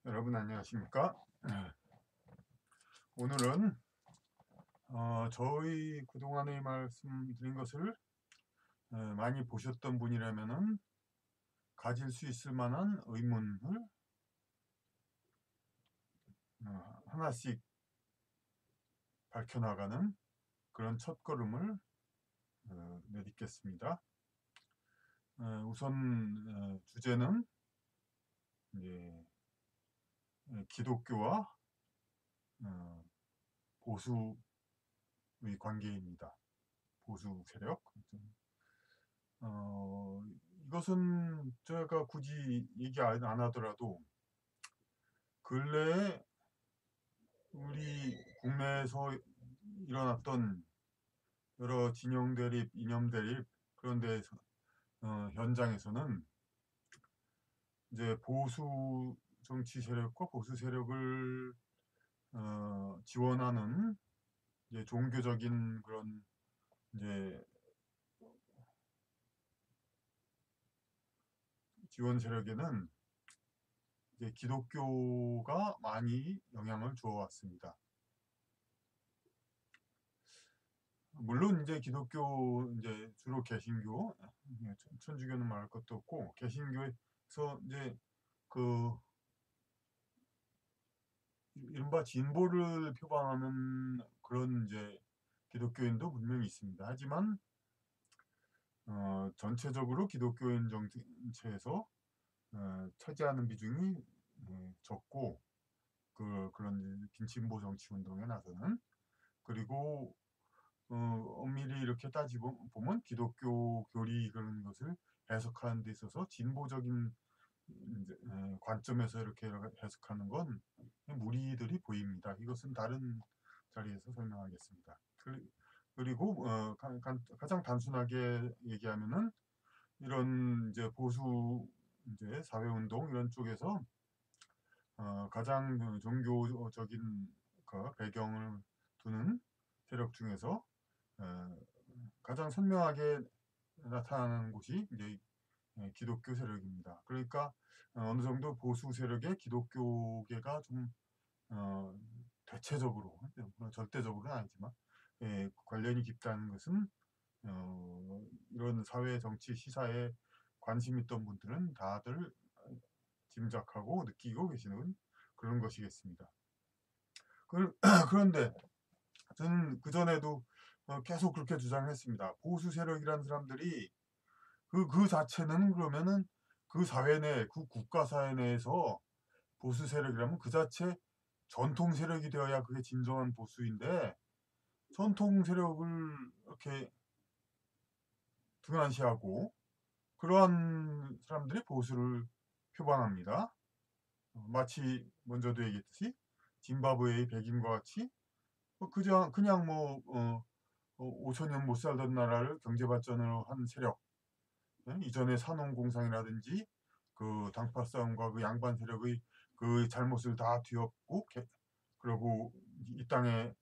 여러분 안녕하십니까? 오늘은 저희 그동안에 말씀드린 것을 많이 보셨던 분이라면은 가질 수 있을 만한 의문을 하나씩 밝혀나가는 그런 첫걸음을 내딛겠습니다. 우선 주제는 이제 기독교와 보수의 관계입니다. 보수 세력. 어, 이것은 제가 굳이 얘기 안 하더라도 근래에 우리 국내에서 일어났던 여러 진영 대립, 이념 대립 그런 데에서 현장에서는 이제 보수 정치 세력과 보수 세력을 지원하는 이제 종교적인 그런 이제 지원 세력에는 이제 기독교가 많이 영향을 주어 왔습니다. 물론 이제 기독교 이제 주로 개신교, 천주교는 말할 것도 없고 개신교에서 이제 그 이른바 진보를 표방하는 그런 이제 기독교인도 분명히 있습니다. 하지만 전체적으로 기독교인 정체에서 차지하는 비중이 적고 그런 빈진보 정치 운동에 나서는 그리고 엄밀히 이렇게 따지고 보면 기독교 교리 그런 것을 해석하는 데 있어서 진보적인 이제 관점에서 이렇게 해석하는 건 무리들이 보입니다. 이것은 다른 자리에서 설명하겠습니다. 그리고 가장 단순하게 얘기하면은 이런 이제 보수 이제 사회운동 이런 쪽에서 가장 그 종교적인 그 배경을 두는 세력 중에서 가장 선명하게 나타나는 곳이 이제 기독교 세력입니다. 그러니까 어느 정도 보수 세력의 기독교계가 좀 대체적으로 물론 절대적으로는 아니지만 관련이 깊다는 것은 이런 사회 정치 시사에 관심 있던 분들은 다들 짐작하고 느끼고 계시는 그런 것이겠습니다. 그런데 저는 그전에도 계속 그렇게 주장했습니다. 보수 세력이라는 사람들이 그 자체는 그러면은 그 사회 내, 그 국가 사회 내에서 보수 세력이라면 그 자체 전통 세력이 되어야 그게 진정한 보수인데 전통 세력을 이렇게 등한시하고 그러한 사람들이 보수를 표방합니다. 마치 먼저도 얘기했듯이 짐바브웨의 백인과 같이 그냥 뭐 5천 년 못 살던 나라를 경제 발전으로 한 세력, 이전에 산업공상이라든지 그 당파 싸움과 그 양반 세력의 그 잘못을 다 뒤엎고 그러고 이 땅에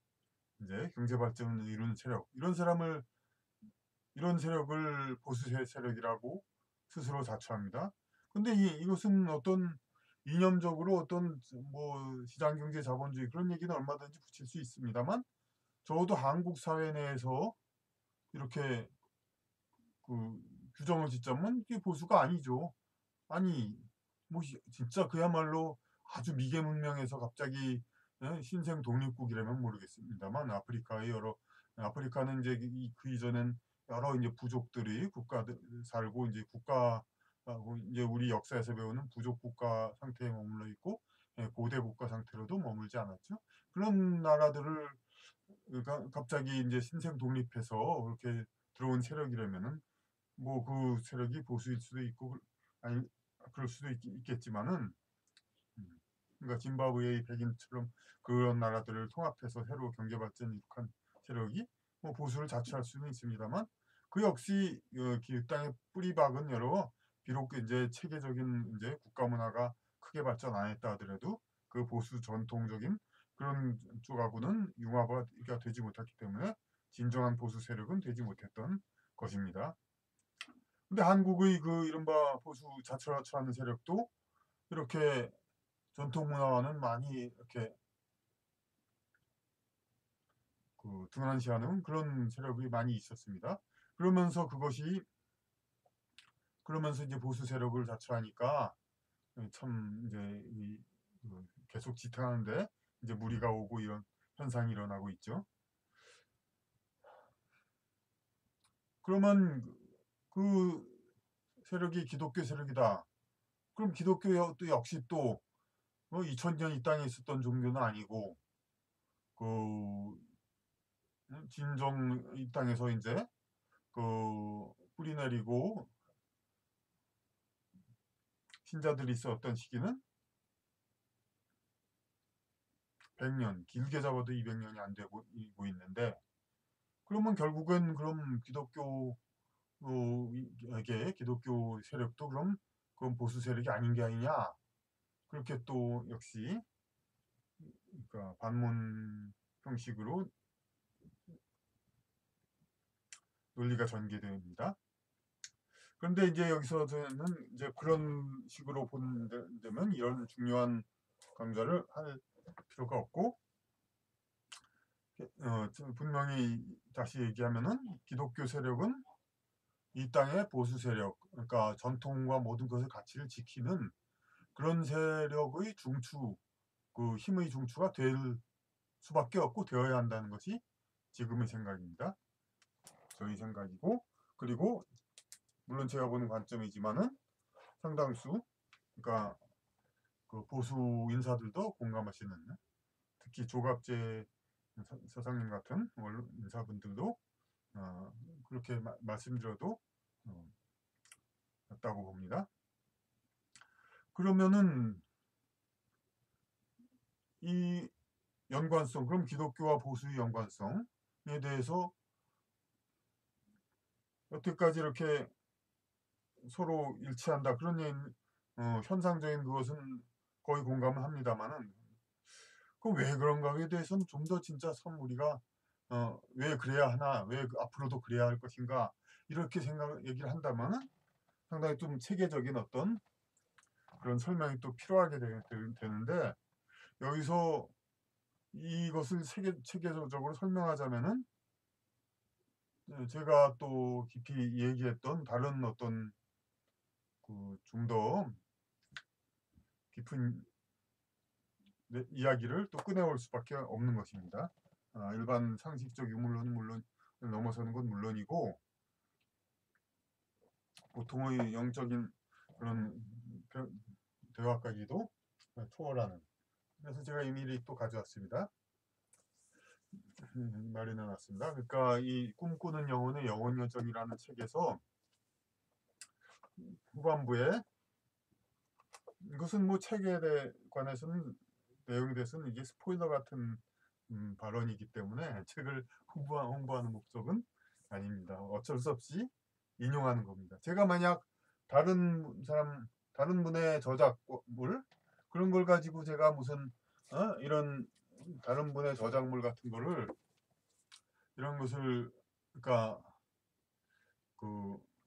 이제 경제 발전을 이루는 세력 이런 세력을 보수 세력이라고 스스로 자처합니다. 근데 이것은 어떤 이념적으로 어떤 뭐 시장 경제 자본주의 그런 얘기는 얼마든지 붙일 수 있습니다만 적어도 한국 사회 내에서 이렇게 그 규정을 짓자면 이게 보수가 아니죠. 아니 뭐 진짜 그야말로 아주 미개 문명에서 갑자기 신생 독립국이라면 모르겠습니다만 아프리카는 이제 그 이전엔 여러 이제 부족들이 국가들 살고 이제 국가하고 이제 우리 역사에서 배우는 부족 국가 상태에 머물러 있고 고대 국가 상태로도 머물지 않았죠. 그런 나라들을 그러니까 갑자기 이제 신생 독립해서 그렇게 들어온 세력이라면은 뭐 그 세력이 보수일 수도 있고 아니 그럴 수도 있겠지만은 그러니까 짐바브웨의 백인처럼 그런 나라들을 통합해서 새로 경제 발전을 이룩한 세력이 뭐 보수를 자처할 수는 있습니다만 그 역시 그 땅의 뿌리박은 여러 비록 이제 체계적인 이제 국가 문화가 크게 발전 안 했다 하더라도 그 보수 전통적인 그런 쪽하고는 융화가 되지 못했기 때문에 진정한 보수 세력은 되지 못했던 것입니다. 근데 한국의 그 이른바 보수 자처하는 세력도 이렇게 전통 문화와는 많이 이렇게 등한시하는 그런 세력이 많이 있었습니다. 그러면서 그러면서 이제 보수 세력을 자처하니까 참 이제 계속 지탱하는데 이제 무리가 오고 이런 현상이 일어나고 있죠. 그러면 그 세력이 기독교 세력이다. 그럼 기독교도 역시 또 2000년 이 땅에 있었던 종교는 아니고 그 진정 이 땅에서 이제 뿌리 내리고 신자들이 있었던 시기는 100년, 길게 잡아도 200년이 안 되고 있는데, 그러면 결국은 그럼 기독교 세력도 그럼 보수 세력이 아닌 게 아니냐? 그렇게 또 역시 그러니까 반문 형식으로 논리가 전개됩니다. 그런데 이제 여기서는 이제 그런 식으로 본다면 이런 중요한 강좌를 할 필요가 없고, 분명히 다시 얘기하면은 기독교 세력은 이 땅의 보수 세력, 그러니까 전통과 모든 것의 가치를 지키는 그런 세력의 중추, 그 힘의 중추가 될 수밖에 없고 되어야 한다는 것이 지금의 생각입니다. 저희 생각이고, 그리고 물론 제가 보는 관점이지만은 상당수, 그러니까 그 보수 인사들도 공감하시는, 특히 조갑재 서장님 같은 인사분들도 그렇게 말씀드려도 맞다고 봅니다. 그러면은 이 연관성, 그럼 기독교와 보수의 연관성에 대해서 여태까지 이렇게 서로 일치한다 그런 현상적인 그것은 거의 공감을 합니다만은 그 왜 그런가에 대해서는 좀 더 진짜 우리가 왜 그래야 하나, 왜 앞으로도 그래야 할 것인가 이렇게 얘기를 한다면은 상당히 좀 체계적인 어떤 그런 설명이 또 필요하게 되는데, 여기서 이것을 체계적으로 설명하자면은 제가 또 깊이 얘기했던 다른 어떤 좀 더 깊은 이야기를 또 꺼내올 수밖에 없는 것입니다. 일반 상식적 유물론은 물론 넘어서는 건 물론이고 보통의 영적인 그런 대화까지도 초월하는, 그래서 제가 이 미리 또 가져왔습니다. 마련해 놨습니다. 그러니까 이 꿈꾸는 영혼의 영혼 여정이라는 책에서 후반부에, 이것은 뭐 책에 관해서는 내용에 대해서는 이게 스포일러 같은 발언이기 때문에 책을 홍보하는 목적은 아닙니다. 어쩔 수 없이 인용하는 겁니다. 제가 만약 다른 분의 저작물 그런 걸 가지고 제가 무슨 이런 다른 분의 저작물 같은 거를 이런 것을 그러니까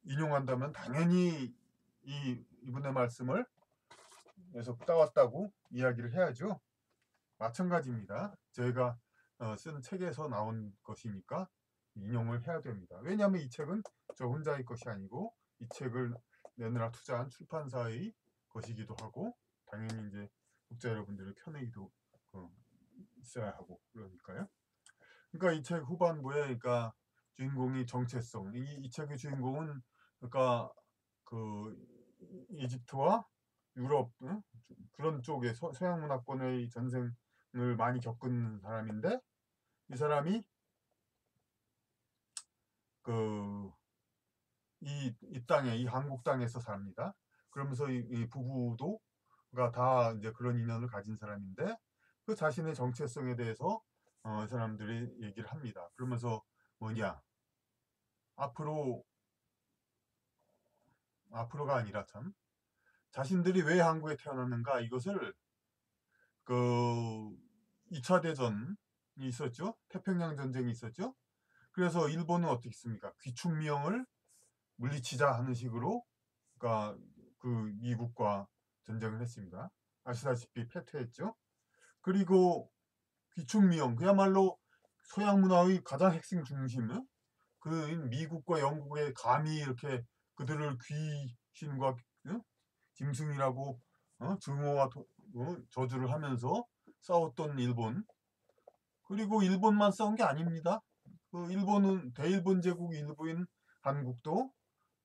인용한다면 당연히 이분의 말씀을 에서 따왔다고 이야기를 해야죠. 마찬가지입니다. 저희가 쓴 책에서 나온 것이니까 인용을 해야 됩니다. 왜냐하면 이 책은 저 혼자의 것이 아니고 이 책을 내느라 투자한 출판사의 것이기도 하고 당연히 이제 독자 여러분들의 편의도 있어야 하고 그러니까요. 그러니까 이 책 후반부에 그러니까 주인공이 정체성, 이 책의 주인공은 그러니까 그 이집트와 유럽 그런 쪽에 서양 문화권의 전생을 많이 겪은 사람인데, 이 사람이 이 땅에 이 한국 땅에서 삽니다. 그러면서 이 부부도가 다 이제 그런 인연을 가진 사람인데 그 자신의 정체성에 대해서 사람들이 얘기를 합니다. 그러면서 뭐냐, 앞으로가 아니라 참 자신들이 왜 한국에 태어났는가, 이것을 그 2차 대전이 있었죠. 태평양 전쟁이 있었죠. 그래서 일본은 어떻게 했습니까? 귀축민영을 물리치자 하는 식으로 그러니까 그 미국과 전쟁을 했습니다. 아시다시피 패퇴했죠. 그리고 귀축미용, 그야말로 서양 문화의 가장 핵심 중심, 그 미국과 영국의 감히 이렇게 그들을 귀신과 짐승이라고 증오와 저주를 하면서 싸웠던 일본. 그리고 일본만 싸운 게 아닙니다. 그 일본은 대일본 제국 일부인 한국도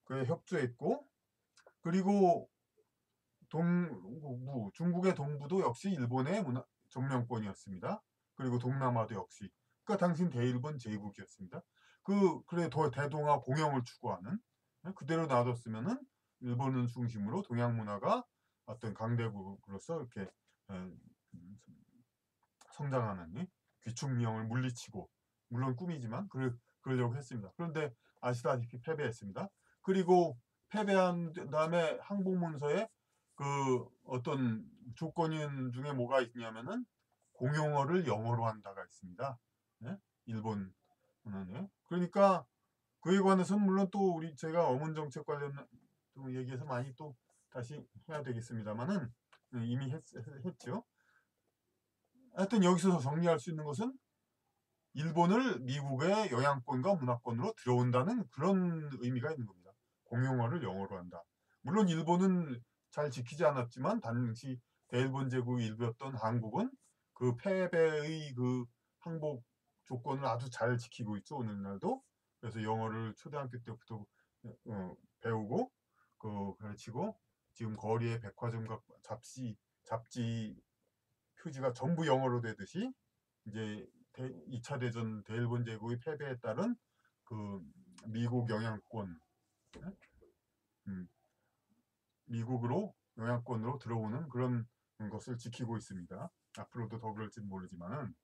그에 협조했고, 그리고 동부, 중국의 동부도 역시 일본의 점령권이었습니다. 그리고 동남아도 역시. 그러니까 당신 대일본 제국이었습니다. 그래 대동아 공영을 추구하는, 그대로 놔뒀으면은 일본을 중심으로 동양 문화가 어떤 강대국으로서 이렇게 성장하는 귀축미형을 물리치고, 물론 꿈이지만 그러려고 했습니다. 그런데 아시다시피 패배했습니다. 그리고 패배한 다음에 항복문서에 그 어떤 조건 중에 뭐가 있냐면은 공용어를 영어로 한다가 있습니다. 네? 일본은. 네? 그러니까 그에 관해서는 물론 또 우리 제가 어문 정책 관련 또 얘기해서 많이 또 다시 해야 되겠습니다만은 이미 했죠. 하여튼 여기서 정리할 수 있는 것은 일본을 미국의 영향권과 문화권으로 들어온다는 그런 의미가 있는 겁니다. 공용어를 영어로 한다. 물론 일본은 잘 지키지 않았지만 당시 대일본 제국의 일부였던 한국은 그 패배의 그 항복 조건을 아주 잘 지키고 있죠. 오늘날도. 그래서 영어를 초등학교 때부터 배우고 가르치고, 지금 거리의 백화점과 잡지 표지가 전부 영어로 되듯이 이제 2차 대전 대일본 제국의 패배에 따른 그 미국 영향권, 음, 미국으로 영향권으로 들어오는 그런 것을 지키고 있습니다. 앞으로도 더 그럴지는 모르지만은.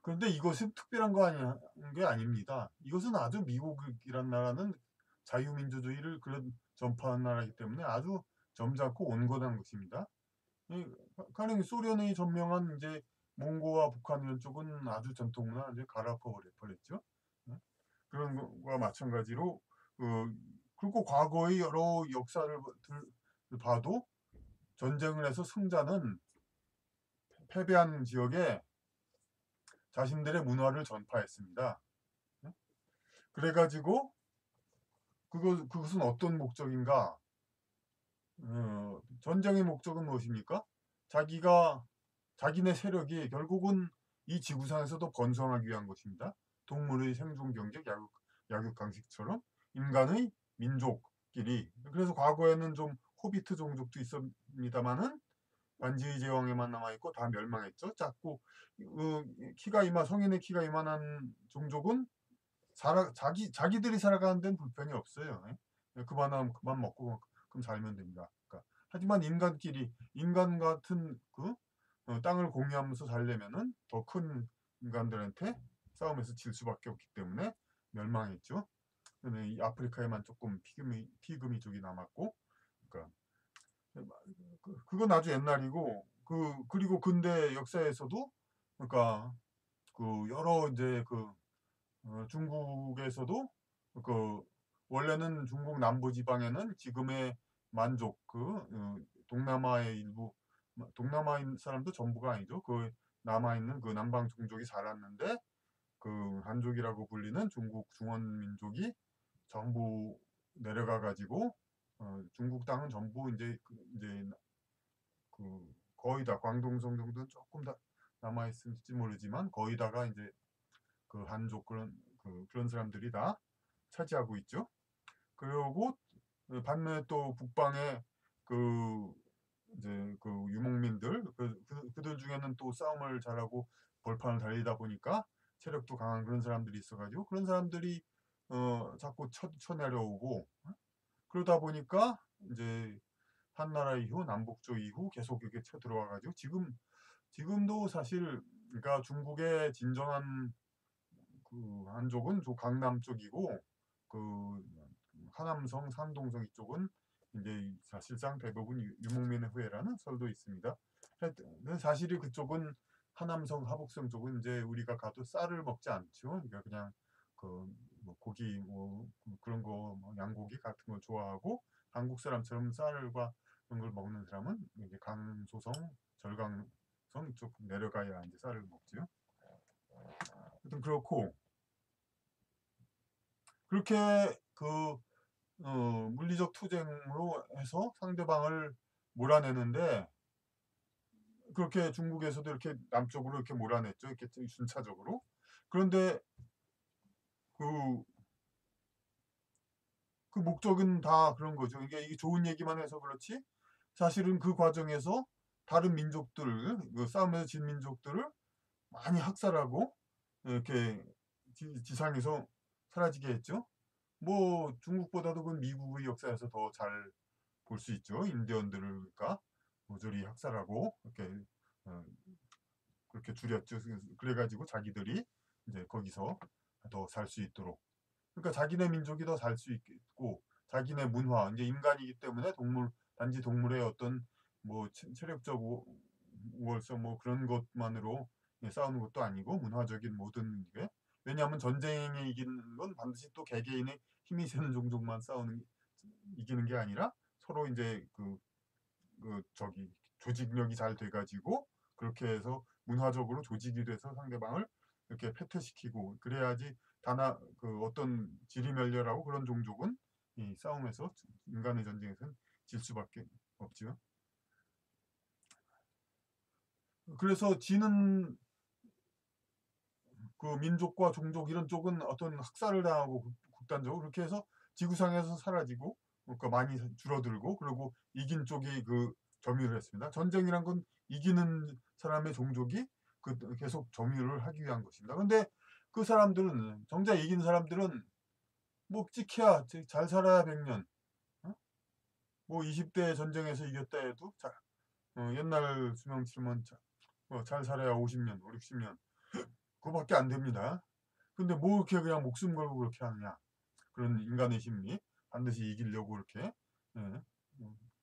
그런데 이것은 특별한 게 아닙니다. 이것은 아주 미국이란 나라는 자유민주주의를 전파한 나라이기 때문에 아주 점잖고 온건한 것입니다. 가령 소련이 점령한 이제 몽고와 북한 이런 쪽은 아주 전통문화 이제 갈아엎어 버렸죠. 그런 것과 마찬가지로 그리고 과거의 여러 역사를 봐도 전쟁을 해서 승자는 패배한 지역에 자신들의 문화를 전파했습니다. 그래가지고 그것은 어떤 목적인가? 전쟁의 목적은 무엇입니까? 자기네 세력이 결국은 이 지구상에서도 번성하기 위한 것입니다. 동물의 생존 경쟁, 약육강식처럼 인간의 민족끼리. 그래서 과거에는 좀 호비트 종족도 있습니다만은 반지의 제왕에만 남아있고 다 멸망했죠. 작고 성인의 키가 이만한 종족은 자기들이 살아가는 데는 불편이 없어요. 그만하면 그만 먹고 그럼 살면 됩니다. 그러니까 하지만 인간 같은 땅을 공유하면서 살려면은 더 큰 인간들한테 싸움에서 질 수밖에 없기 때문에 멸망했죠. 근데 이 아프리카에만 조금 피그미족이 남았고, 그러니까 그건 아주 옛날이고, 그리고 근대 역사에서도 그러니까 여러 이제 중국에서도 그 원래는 중국 남부 지방에는 지금의 만족 동남아의 일부, 동남아인 사람도 전부가 아니죠. 남아 있는 그 남방 종족이 살았는데 그 한족이라고 불리는 중국 중원 민족이 전부 내려가 가지고 중국 땅은 전부 이제 거의 다 광동성 정도는 조금 다 남아 있을지 모르지만 거의 다가 이제 한족 그런 사람들이 다 차지하고 있죠. 그리고 반면에 또 북방에 그 이제 유목민들 그들 중에는 또 싸움을 잘하고 벌판을 달리다 보니까 체력도 강한 그런 사람들이 있어가지고 그런 사람들이 자꾸 쳐내려오고, 그러다 보니까 이제 한나라 이후 남북조 이후 계속 이렇게 쳐들어와가지고 지금도 사실 그러니까 중국의 진정한 한족은 강남 쪽이고 그 하남성, 산동성 이쪽은 이제 사실상 대부분 유목민의 후예라는 설도 있습니다. 사실이 그쪽은 하남성, 하북성 쪽은 이제 우리가 가도 쌀을 먹지 않죠. 그러니까 그냥 뭐 고기 그런 거 양고기 같은 거 좋아하고 한국 사람처럼 쌀과 그런 걸 먹는 사람은 이제 강소성, 절강성 이쪽 내려가야 이제 쌀을 먹죠. 하여튼 그렇고 그렇게 물리적 투쟁으로 해서 상대방을 몰아내는데 그렇게 중국에서도 이렇게 남쪽으로 이렇게 몰아냈죠. 이렇게 순차적으로. 그런데 그, 그 목적은 다 그런 거죠. 이게 좋은 얘기만 해서 그렇지 사실은 그 과정에서 다른 민족들, 그 싸움에서 진 민족들을 많이 학살하고 이렇게 지상에서 사라지게 했죠. 뭐 중국보다도 그 미국의 역사에서 더 잘 볼 수 있죠. 인디언들을 그러니까 모조리 학살하고 이렇게 어, 그렇게 줄였죠. 그래가지고 자기들이 이제 거기서 더 살 수 있도록. 그러니까 자기네 민족이 더 살 수 있고 자기네 문화 이제 인간이기 때문에 단지 동물의 어떤 뭐 체력적 우월성 뭐 그런 것만으로 싸우는 것도 아니고 문화적인 모든 게 왜냐하면 전쟁에 이기는 건 반드시 또 개개인의 힘이 세는 종족만 이기는 게 아니라 서로 이제 저기 조직력이 잘 돼가지고 그렇게 해서 문화적으로 조직이 돼서 상대방을 이렇게 패퇴시키고 그래야지 어떤 지리멸렬하고 그런 종족은 이 싸움에서 인간의 전쟁에서는 질 수밖에 없죠. 그래서 지는 그 민족과 종족 이런 쪽은 어떤 학살을 당하고 극단적으로 그렇게 해서 지구상에서 사라지고 그러니까 많이 줄어들고 그리고 이긴 쪽이 점유를 했습니다. 전쟁이란 건 이기는 사람의 종족이 계속 점유를 하기 위한 것입니다. 근데 그 사람들은 정작 이긴 사람들은 뭐 찍혀야 잘 살아야 100년 어? 뭐 20대 전쟁에서 이겼다 해도 옛날 수명치면 잘 살아야 50년 60년 그거밖에 안 됩니다. 근데 뭐 이렇게 그냥 목숨 걸고 그렇게 하느냐. 그런 인간의 심리. 반드시 이기려고 이렇게, 예,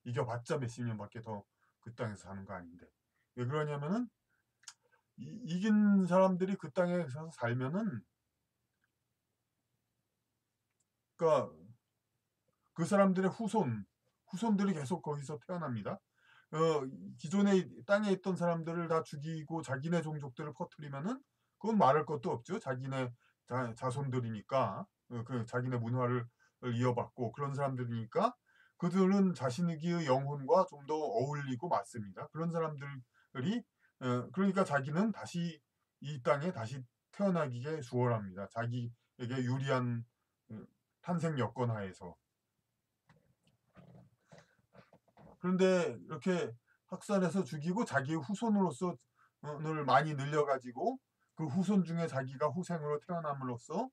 이겨봤자 몇십 년밖에 더 그 땅에서 사는 거 아닌데. 왜 그러냐면은, 이긴 사람들이 그 땅에서 살면은, 그니까 그 사람들의 후손들이 계속 거기서 태어납니다. 어, 기존에 땅에 있던 사람들을 다 죽이고 자기네 종족들을 퍼뜨리면은 그건 말할 것도 없죠. 자기네 자손들이니까 자기네 문화를 이어받고 그런 사람들이니까 그들은 자신의 영혼과 좀 더 어울리고 맞습니다. 그런 사람들이 그러니까 자기는 다시 이 땅에 다시 태어나기에 수월합니다. 자기에게 유리한 탄생 여건 하에서. 그런데 이렇게 학살해서 죽이고 자기의 후손을 많이 늘려가지고 그 후손 중에 자기가 후생으로 태어남으로써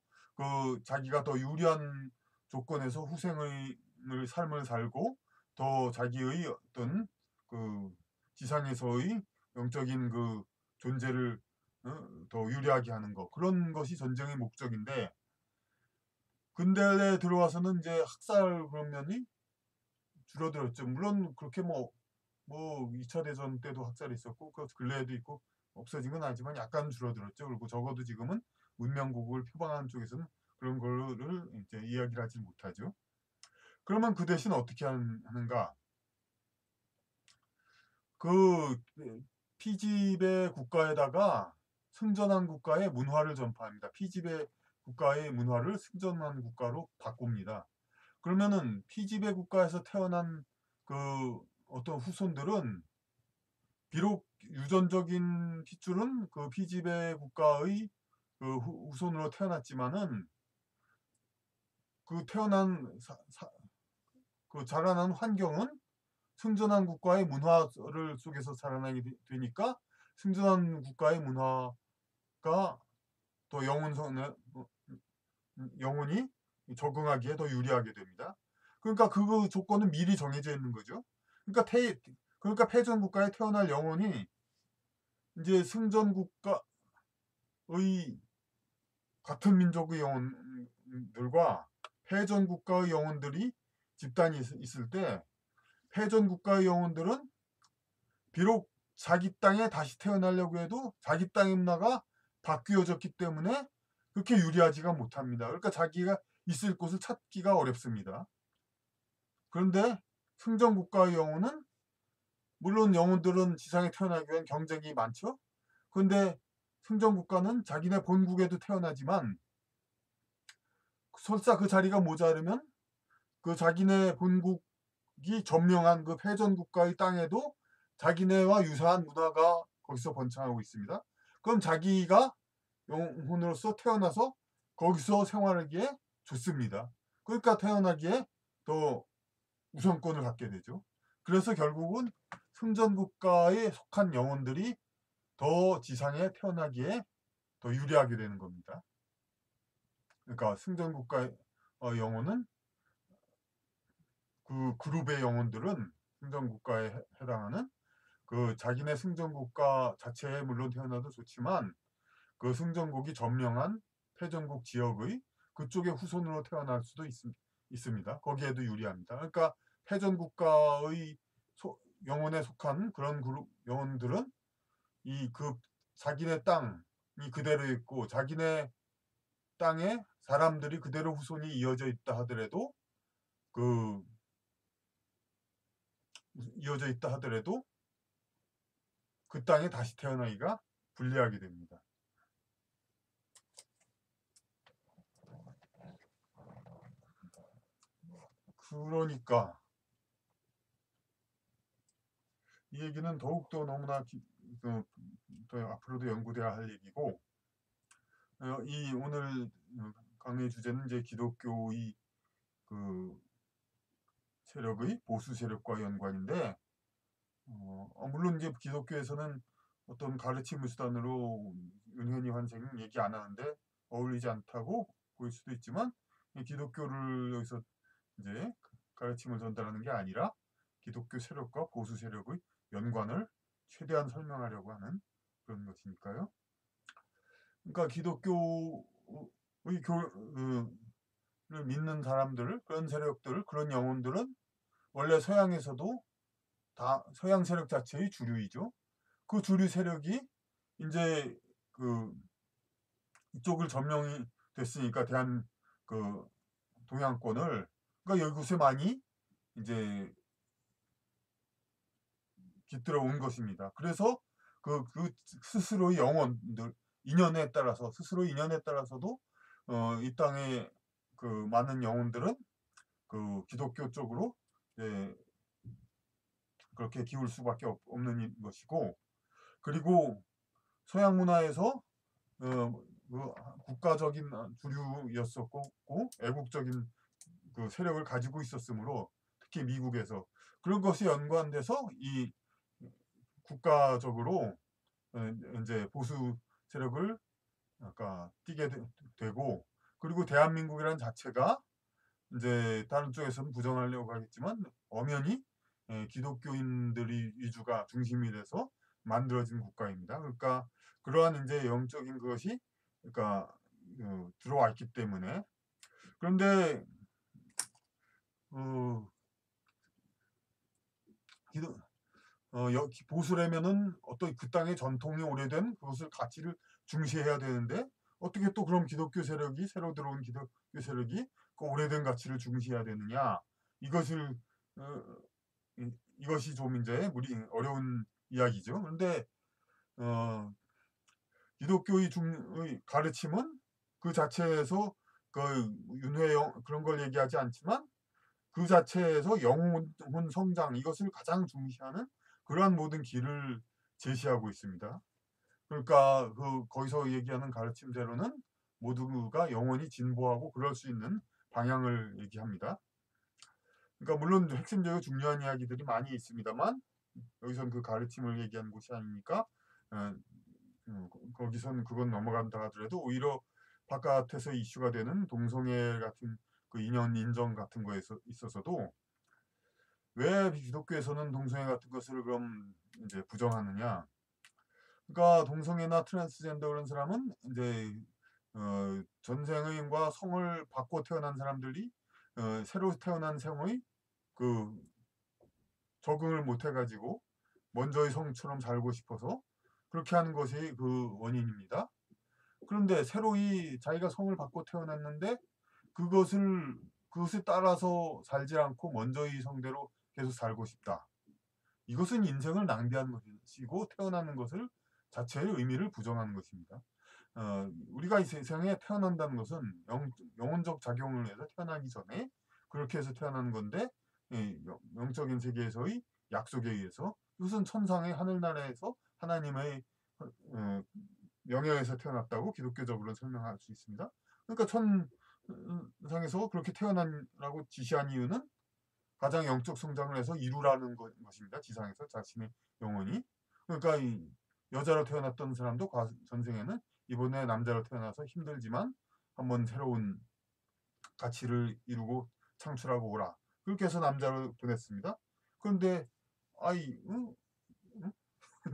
자기가 더 유리한 조건에서 후생의 삶을 살고 더 자기의 어떤 지상에서의 영적인 존재를 더 유리하게 하는 것 그런 것이 전쟁의 목적인데 근대에 들어와서는 이제 학살 그런 면이 줄어들었죠. 물론 그렇게 뭐 2차 대전 때도 학살이 있었고 그 근래에도 있고 없어진 건 아니지만 약간 줄어들었죠. 그리고 적어도 지금은 문명국을 표방하는 쪽에서는 그런 거를 이제 이야기를 하지 못하죠. 그러면 그 대신 어떻게 하는가? 그 피지배 국가에다가 승전한 국가의 문화를 전파합니다. 피지배 국가의 문화를 승전한 국가로 바꿉니다. 그러면은 피지배 국가에서 태어난 그 어떤 후손들은 비록 유전적인 핏줄은 그 피지배 국가의 후손으로 태어났지만은 그 태어난 자라난 환경은 승전한 국가의 문화를 속에서 자라나게 되니까 승전한 국가의 문화가 더 영혼이 적응하기에 더 유리하게 됩니다. 그러니까 그 조건은 미리 정해져 있는 거죠. 그러니까 패전 국가에 태어날 영혼이 이제 승전 국가의 같은 민족의 영혼들과 패전 국가의 영혼들이 집단이 있을 때 패전 국가의 영혼들은 비록 자기 땅에 다시 태어나려고 해도 자기 땅의 문화가 바뀌어졌기 때문에 그렇게 유리하지가 못합니다. 그러니까 자기가 있을 곳을 찾기가 어렵습니다. 그런데 승전국가의 영혼은 물론 영혼들은 지상에 태어나기 위한 경쟁이 많죠. 그런데 승전국가는 자기네 본국에도 태어나지만 설사 그 자리가 모자르면 그 자기네 본국이 점령한 그 패전국가의 땅에도 자기네와 유사한 문화가 거기서 번창하고 있습니다. 그럼 자기가 영혼으로서 태어나서 거기서 생활하기에 좋습니다. 그러니까 태어나기에 더 우선권을 갖게 되죠. 그래서 결국은 승전국가에 속한 영혼들이 더 지상에 태어나기에 더 유리하게 되는 겁니다. 그러니까 승전국가의 영혼은 그 그룹의 영혼들은 승전국가에 해당하는 그 자기네 승전국가 자체에 물론 태어나도 좋지만 그 승전국이 점령한 패전국 지역의 그쪽의 후손으로 태어날 수도 있습니다. 거기에도 유리합니다. 그러니까 패전국가의 영혼에 속한 그런 그룹 영혼들은 이 그 자기네 땅이 그대로 있고 자기네 땅에 사람들이 그대로 후손이 이어져 있다 하더라도 그 이어져 있다 하더라도 그 땅에 다시 태어나기가 불리하게 됩니다. 그러니까 이 얘기는 더욱더 너무나 앞으로도 연구돼야 할 얘기고 이 오늘 강의 주제는 이제 기독교의 그 세력의 보수 세력과 연관인데 물론 이제 기독교에서는 어떤 가르침의 수단으로 은혜니 환생 얘기 안 하는데 어울리지 않다고 보일 수도 있지만 기독교를 여기서 이제 가르침을 전달하는 게 아니라 기독교 세력과 보수 세력의 연관을 최대한 설명하려고 하는 그런 것이니까요. 그러니까 기독교의 교를 믿는 사람들, 그런 세력들, 그런 영혼들은 원래 서양에서도 다 서양 세력 자체의 주류이죠. 그 주류 세력이 이제 그 이쪽을 점령이 됐으니까 대한 그 동양권을 그러니까 여기서 많이 이제 깃들어 온 것입니다. 그래서 그 스스로의 영혼들 인연에 따라서 스스로의 인연에 따라서도 이 땅에 그 많은 영혼들은 그 기독교 쪽으로 그렇게 기울 수밖에 없는 것이고 그리고 서양 문화에서 그 국가적인 주류였었고 애국적인 그 세력을 가지고 있었으므로 특히 미국에서 그런 것이 연관돼서 이 국가적으로 이제 보수 세력을 아까 띄게 되고 그리고 대한민국이라는 자체가 이제 다른 쪽에서는 부정하려고 하겠지만 엄연히 기독교인들이 위주가 중심이 돼서 만들어진 국가입니다. 그러니까 그러한 이제 영적인 것이 그러니까 들어와 있기 때문에 그런데 기독 보수라면은 어떤 그 땅의 전통이 오래된 그것을 가치를 중시해야 되는데 어떻게 또 그럼 기독교 세력이 새로 들어온 기독교 세력이 그 오래된 가치를 중시해야 되느냐 이것을 이것이 좀 이제 어려운 이야기죠. 그런데 기독교의 가르침은 그 자체에서 그 윤회영 그런 걸 얘기하지 않지만 그 자체에서 영혼 성장 이것을 가장 중시하는 그러한 모든 길을 제시하고 있습니다. 그러니까 거기서 얘기하는 가르침대로는 모두가 영원히 진보하고 그럴 수 있는 방향을 얘기합니다. 그러니까 물론 핵심적이고 중요한 이야기들이 많이 있습니다만 여기선 그 가르침을 얘기하는 곳이 아니니까 거기선 그건 넘어간다 하더라도 오히려 바깥에서 이슈가 되는 동성애 같은 그 인연 인정 같은 거에 있어서도 왜 기독교에서는 동성애 같은 것을 그럼 이제 부정하느냐? 그러니까 동성애나 트랜스젠더 그런 사람은 이제 전생의과 성을 바꿔 태어난 사람들이 새로 태어난 생의 그 적응을 못 해가지고 먼저의 성처럼 살고 싶어서 그렇게 하는 것이 그 원인입니다. 그런데 새로이 자기가 성을 바꿔 태어났는데 그것을 따라서 살지 않고 먼저의 성대로 계속 살고 싶다. 이것은 인생을 낭비하는 것이고 태어나는 것을 자체의 의미를 부정하는 것입니다. 우리가 이 세상에 태어난다는 것은 영혼적 작용을 해서 태어나기 전에 그렇게 해서 태어나는 건데 영적인 세계에서의 약속에 의해서 이것은 천상의 하늘나라에서 하나님의 명예에서 태어났다고 기독교적으로 설명할 수 있습니다. 그러니까 천상에서 그렇게 태어난라고 지시한 이유는 가장 영적 성장을 해서 이루라는 것입니다. 지상에서 자신의 영혼이. 그러니까 이 여자로 태어났던 사람도 전생에는 이번에 남자로 태어나서 힘들지만 한번 새로운 가치를 이루고 창출하고 오라. 그렇게 해서 남자로 보냈습니다. 그런데 응? 응?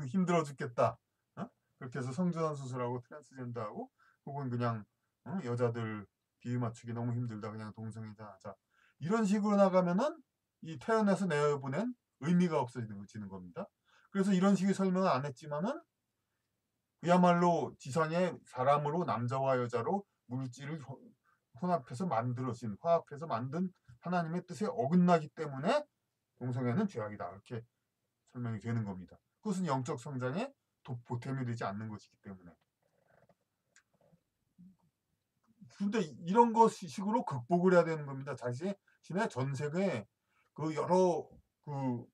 힘들어 죽겠다. 어? 그렇게 해서 성전환 수술하고 트랜스젠더하고 혹은 그냥 여자들 비위 맞추기 너무 힘들다. 그냥 동성애자 하자. 이런 식으로 나가면은 이 태어나서 내보낸 의미가 없어지는 겁니다. 그래서 이런 식의 설명은 안 했지만은 그야말로 지상에 사람으로 남자와 여자로 물질을 혼합해서 만들어진 화합해서 만든 하나님의 뜻에 어긋나기 때문에 동성애는 죄악이다. 이렇게 설명이 되는 겁니다. 그것은 영적 성장에 보탬이 되지 않는 것이기 때문에. 근데 이런 식으로 극복을 해야 되는 겁니다. 자신의 전 세계에 그 여러 그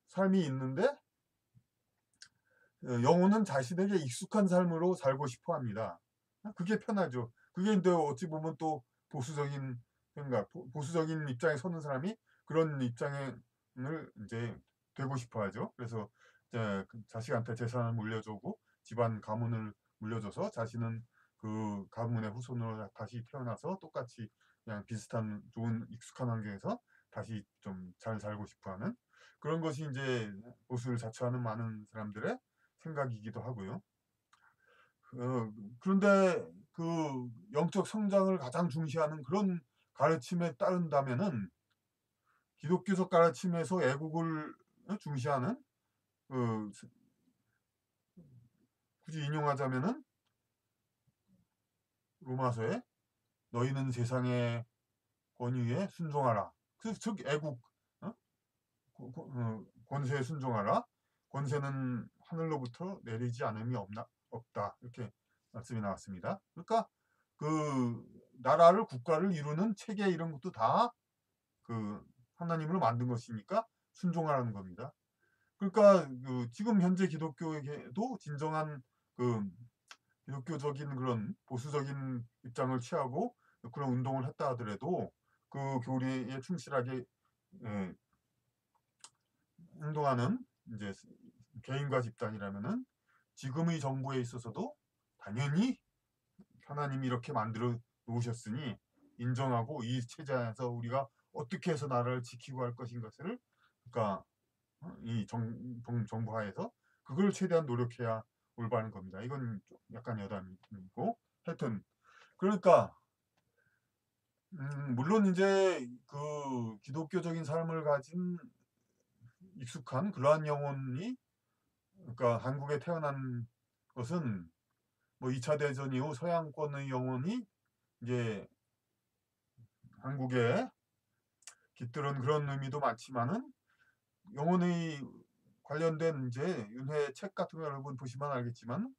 삶이 있는데 영혼은 자신에게 익숙한 삶으로 살고 싶어 합니다. 그게 편하죠. 그게 이제 어찌 보면 또 보수적인 생각, 보수적인 입장에 서는 사람이 그런 입장을 이제 되고 싶어 하죠. 그래서 이제 자식한테 재산을 물려주고 집안 가문을 물려줘서 자신은 그 가문의 후손으로 다시 태어나서 똑같이 그냥 비슷한 좋은 익숙한 환경에서 다시 좀 잘 살고 싶어 하는 그런 것이 이제 보수를 자처하는 많은 사람들의 생각이기도 하고요. 그런데 그 영적 성장을 가장 중시하는 그런 가르침에 따른다면은 기독교적 가르침에서 애국을 중시하는 그 굳이 인용하자면은 로마서에 너희는 세상의 권위에 순종하라. 즉 애국, 어? 권세에 순종하라. 권세는 하늘로부터 내리지 않음이 없다. 이렇게 말씀이 나왔습니다. 그러니까 그 나라를 국가를 이루는 체계 이런 것도 다 그 하나님으로 만든 것이니까 순종하라는 겁니다. 그러니까 그 지금 현재 기독교에게도 진정한 그 기독교적인 그런 보수적인 입장을 취하고 그런 운동을 했다 하더라도 그 교리에 충실하게 예, 행동하는 이제 개인과 집단이라면은 지금의 정부에 있어서도 당연히 하나님이 이렇게 만들어 놓으셨으니 인정하고 이 체제 안에서 우리가 어떻게 해서 나라를 지키고 할 것인 것을 그러니까 이 정부 하에서 그걸 최대한 노력해야 올바른 겁니다. 이건 약간 여담이고 하여튼 그러니까 물론 이제 그 기독교적인 삶을 가진 익숙한 그러한 영혼이 그러니까 한국에 태어난 것은 뭐 2차 대전 이후 서양권의 영혼이 이제 한국에 깃들은 그런 의미도 많지만은 영혼의 관련된 이제 윤회 책 같은 거 여러분 보시면 알겠지만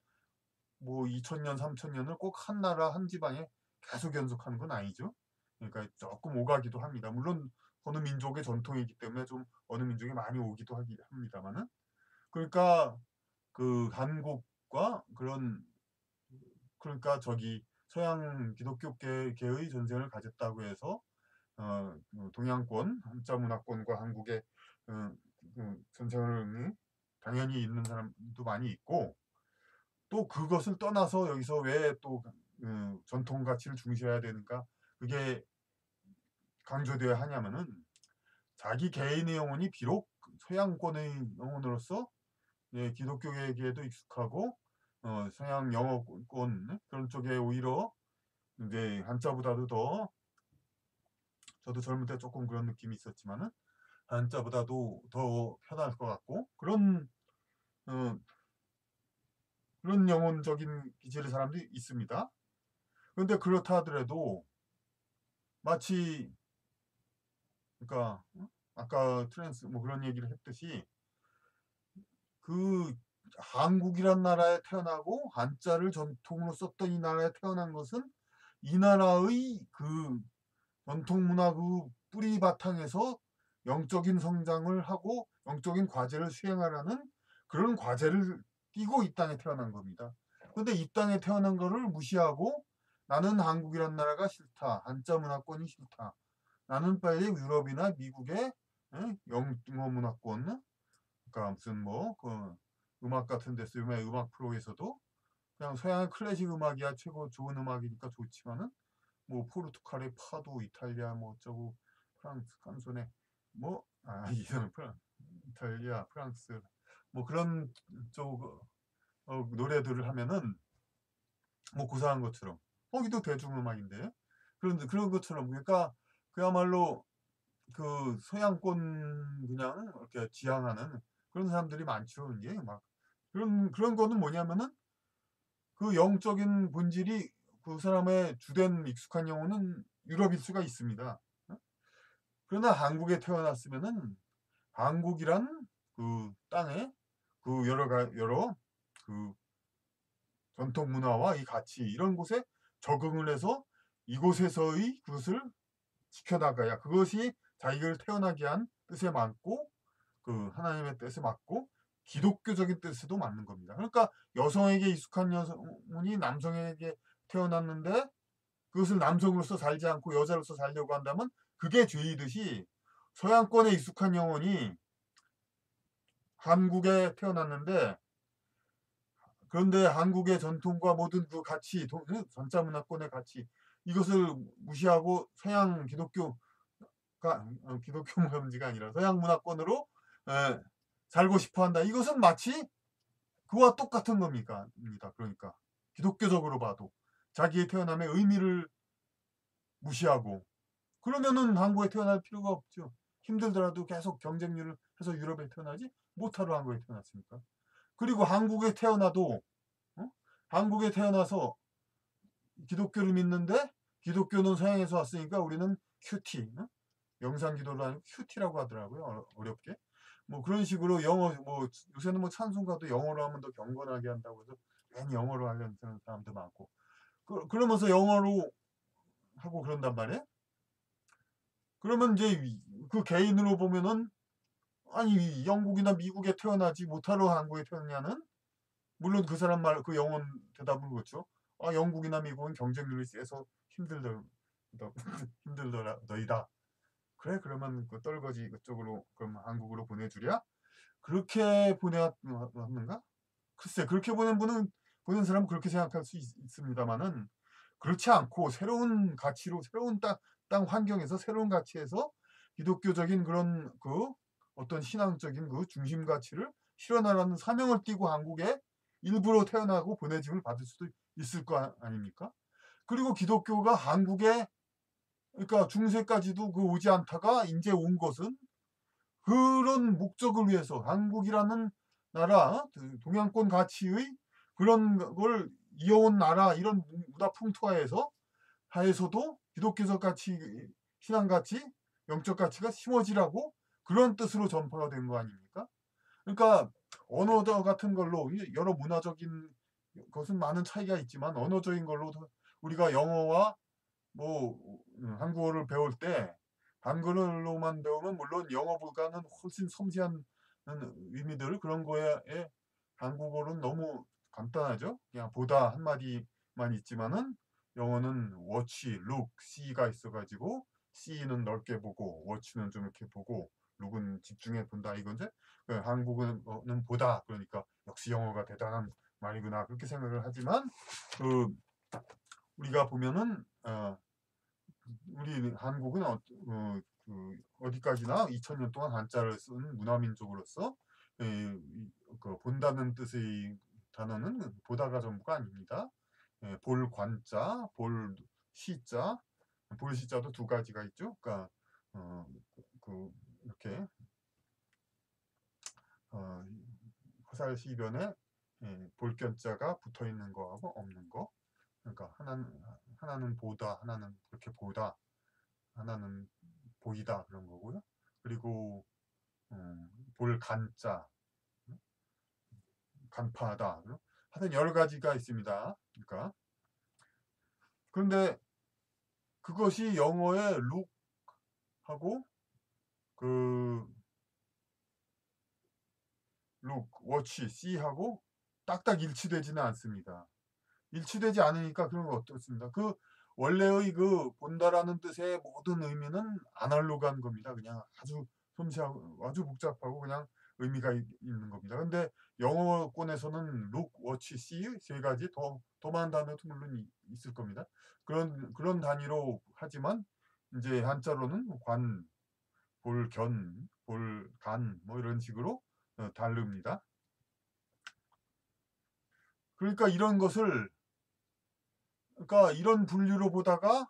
뭐 2000년, 3000년을 꼭 한 나라 한 지방에 계속 연속하는 건 아니죠. 그러니까 조금 오가기도 합니다. 물론 어느 민족의 전통이기 때문에 좀 어느 민족이 많이 오기도 합니다만은 그러니까 그 한국과 그러니까 저기 서양 기독교계의 전쟁을 가졌다고 해서 동양권 한자 문화권과 한국의 전쟁을 당연히 있는 사람도 많이 있고 또 그것을 떠나서 여기서 왜 또 전통 가치를 중시해야 되는가 그게 강조되어야 하냐면은 자기 개인의 영혼이 비록 서양권의 영혼으로서 기독교계에도 익숙하고 서양 영어권 그런 쪽에 오히려 이제 한자보다도 더 저도 젊을 때 조금 그런 느낌이 있었지만은 한자보다도 더 편할 것 같고 어, 그런 영혼적인 기질의 사람들이 있습니다. 그런데 그렇다 하더라도 마치 그러니까 아까 트랜스 뭐 그런 얘기를 했듯이 그 한국이란 나라에 태어나고 한자를 전통으로 썼던 이 나라에 태어난 것은 이 나라의 그 전통 문화 그 뿌리 바탕에서 영적인 성장을 하고 영적인 과제를 수행하라는 그런 과제를 띠고 이 땅에 태어난 겁니다. 근데 이 땅에 태어난 거를 무시하고 나는 한국이란 나라가 싫다. 한자 문화권이 싫다. 나는 빨리 유럽이나 미국의 영어 문화권, 그러니까 무슨 뭐 그 음악 같은 데서 요즘에 음악 프로에서도 그냥 서양의 클래식 음악이야 최고 좋은 음악이니까 좋지만은 뭐 포르투갈의 파도, 이탈리아 뭐 어쩌고 프랑스 칸손네 뭐아 이거는 이탈리아, 프랑스 뭐 그런 쪽 노래들을 하면은 뭐 고사한 것처럼 거기도 대중음악인데 그런 것처럼 그러니까 그야말로 그 서양권 그냥 이렇게 지향하는 그런 사람들이 많죠. 이게 막 그런 거는 뭐냐면은 그 영적인 본질이 그 사람의 주된 익숙한 영혼은 유럽일 수가 있습니다. 어? 그러나 한국에 태어났으면은 한국이란 그 땅에 그 여러 그 전통 문화와 이 가치 이런 곳에 적응을 해서 이곳에서의 그것을 지켜나가야 그것이 자기를 태어나게 한 뜻에 맞고 그 하나님의 뜻에 맞고 기독교적인 뜻에도 맞는 겁니다. 그러니까 여성에게 익숙한 여성이 남성에게 태어났는데 그것을 남성으로서 살지 않고 여자로서 살려고 한다면 그게 죄이듯이 서양권에 익숙한 영혼이 한국에 태어났는데 그런데 한국의 전통과 모든 그 가치, 전자 문화권의 가치 이것을 무시하고 서양 기독교 기독교 문제가 아니라 서양 문화권으로 에, 살고 싶어 한다. 이것은 마치 그와 똑같은 겁니다. 그러니까 기독교적으로 봐도 자기의 태어남의 의미를 무시하고 그러면은 한국에 태어날 필요가 없죠. 힘들더라도 계속 경쟁률을 해서 유럽에 태어나지 못하러 한국에 태어났으니까. 그리고 한국에 태어나도 어? 한국에 태어나서 기독교를 믿는데 기독교는 서양에서 왔으니까 우리는 큐티 영상 기도를 하는 큐티라고 하더라고요. 어렵게. 뭐 그런 식으로 영어 뭐 요새는 뭐 찬송가도 영어로 하면 더 경건하게 한다고 해서 괜히 영어로 하려는 사람도 많고 그러면서 영어로 하고 그런단 말이에요. 그러면 이제 그 개인으로 보면은 아니 영국이나 미국에 태어나지 못하러 한국에 태어나냐는 물론 그 사람 말 그 영혼 대답은 그렇죠. 아 영국이나 미국은 경쟁률이 세서 힘들더 힘들더라 너희다. 그래 그러면 그 떨거지 그쪽으로 그럼 한국으로 보내주랴? 그렇게 보내왔는가? 글쎄 그렇게 보낸 사람은 그렇게 생각할 수 있습니다만은 그렇지 않고 새로운 가치로 새로운 땅 환경에서 새로운 가치에서 기독교적인 그런 그 어떤 신앙적인 그 중심 가치를 실현하라는 사명을 띠고 한국에 일부러 태어나고 보내짐을 받을 수도 있을 거 아닙니까? 그리고 기독교가 한국에 그러니까 중세까지도 그 오지 않다가 이제 온 것은 그런 목적을 위해서 한국이라는 나라 동양권 가치의 그런 걸 이어온 나라 이런 문화 풍토화에서 하에서도 기독교적 가치 신앙 가치 영적 가치가 심어지라고 그런 뜻으로 전파가 된 거 아닙니까? 그러니까 언어 같은 걸로 여러 문화적인 것은 많은 차이가 있지만 언어적인 걸로 우리가 영어와 뭐 한국어를 배울 때 한글로만 배우면 물론 영어보다는 훨씬 섬세한 의미들 그런 거에 한국어는 너무 간단하죠. 그냥 보다 한마디만 있지만은 영어는 watch, look, see가 있어가지고 see는 넓게 보고 watch는 좀 이렇게 보고 look은 집중해 본다 이건데 한국어는 보다 그러니까 역시 영어가 대단한 말이구나 그렇게 생각을 하지만 그 우리가 보면은 우리 한국은 어디까지나 2000년 동안 한자를 쓴 문화민족으로서 그 본다는 뜻의 단어는 보다가 전부가 아닙니다. 볼 관자, 볼 시자, 볼 시자도 두 가지가 있죠. 그러니까 어, 이렇게 어, 화살시변에 볼견자가 붙어 있는 거하고 없는 거. 그러니까 하나는 보다, 하나는 그렇게 보다, 하나는 보이다 그런 거고요. 그리고 볼 간자, 간파하다. 하여튼 여러 가지가 있습니다. 그러니까 그런데 그것이 영어의 look하고 그 look, watch, see하고 딱딱 일치되지는 않습니다. 일치되지 않으니까 그런 거 어떻습니까? 그 원래의 그 본다라는 뜻의 모든 의미는 아날로그한 겁니다. 그냥 아주 섬세하고 아주 복잡하고 그냥 의미가 있는 겁니다. 근데 영어권에서는 look, watch, see 세 가지 더 많은 단어도 물론 있을 겁니다. 그런 단위로 하지만 이제 한자로는 관, 볼, 견, 볼, 간 뭐 이런 식으로 다릅니다. 그러니까 그러니까 이런 분류로 보다가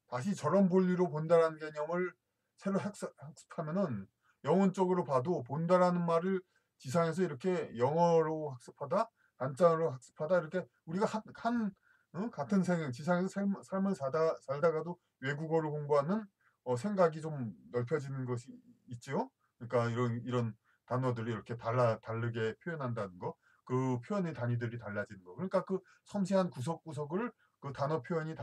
다시 저런 분류로 본다라는 개념을 새로 학습하면은 영문적으로 봐도 본다라는 말을 지상에서 이렇게 영어로 학습하다, 한자어로 학습하다 이렇게 우리가 같은 지상에서 삶을 살다가도 외국어를 공부하는 생각이 좀 넓혀지는 것이 있죠. 그러니까 이런 단어들이 이렇게 다르게 표현한다는 거, 그 표현의 단위들이 달라지는 거. 그러니까 그 섬세한 구석구석을 그 단어 표현이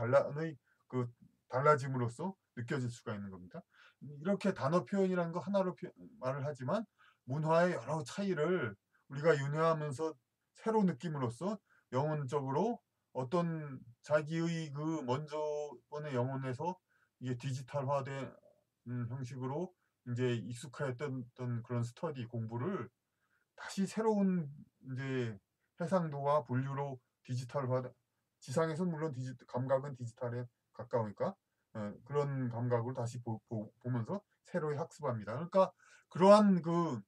그 달라짐으로써 느껴질 수가 있는 겁니다. 이렇게 단어 표현이라는 거 하나로 말을 하지만 문화의 여러 차이를 우리가 윤회하면서 새로 느낌으로써 영혼적으로 어떤 자기의 그 먼저 번의 영혼에서 이게 디지털화된 형식으로 이제 익숙했던 그런 스터디 공부를 다시 새로운 이제 해상도와 분류로 디지털화 지상에서 물론 감각은 디지털에 가까우니까 그런 감각을 다시 보면서 새로이 학습합니다. 그러니까 그러한 그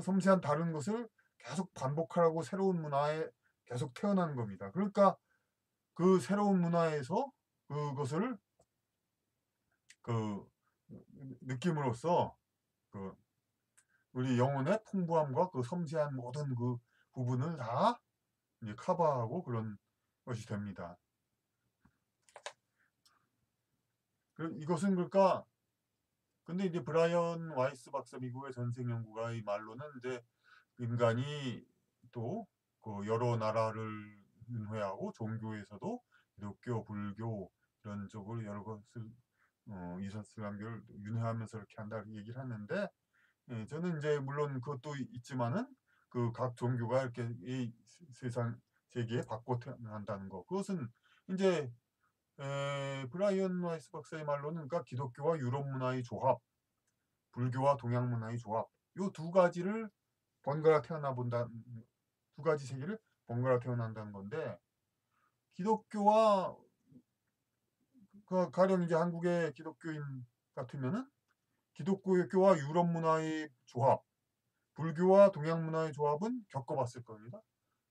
섬세한 다른 것을 계속 반복하라고 새로운 문화에 계속 태어나는 겁니다. 그러니까 그 새로운 문화에서 그것을 그 느낌으로써 그 우리 영혼의 풍부함과 그 섬세한 모든 그 부분을 다 이제 커버하고 그런 것이 됩니다. 이것은 그러니까 근데 이제 브라이언 와이스 박사 미국의 전생 연구가의 말로는 이제 인간이 또 그 여러 나라를 윤회하고 종교에서도 기독교, 불교 이런 쪽으로 여러 것을 이슬람교를 윤회하면서 이렇게 한다 얘기를 하는데 저는 이제 물론 그것도 있지만은 그 각 종교가 이렇게 이 세상 세계에 바꿔 태어난다는 거 그것은 이제 브라이언 와이스 박사의 말로는 그러니까 기독교와 유럽 문화의 조합, 불교와 동양 문화의 조합 요 두 가지를 번갈아 태어나 본다 두 가지 세계를 번갈아 태어난다는 건데 기독교와 가령 이제 한국의 기독교인 같으면은 기독교와 유럽 문화의 조합, 불교와 동양 문화의 조합은 겪어봤을 겁니다.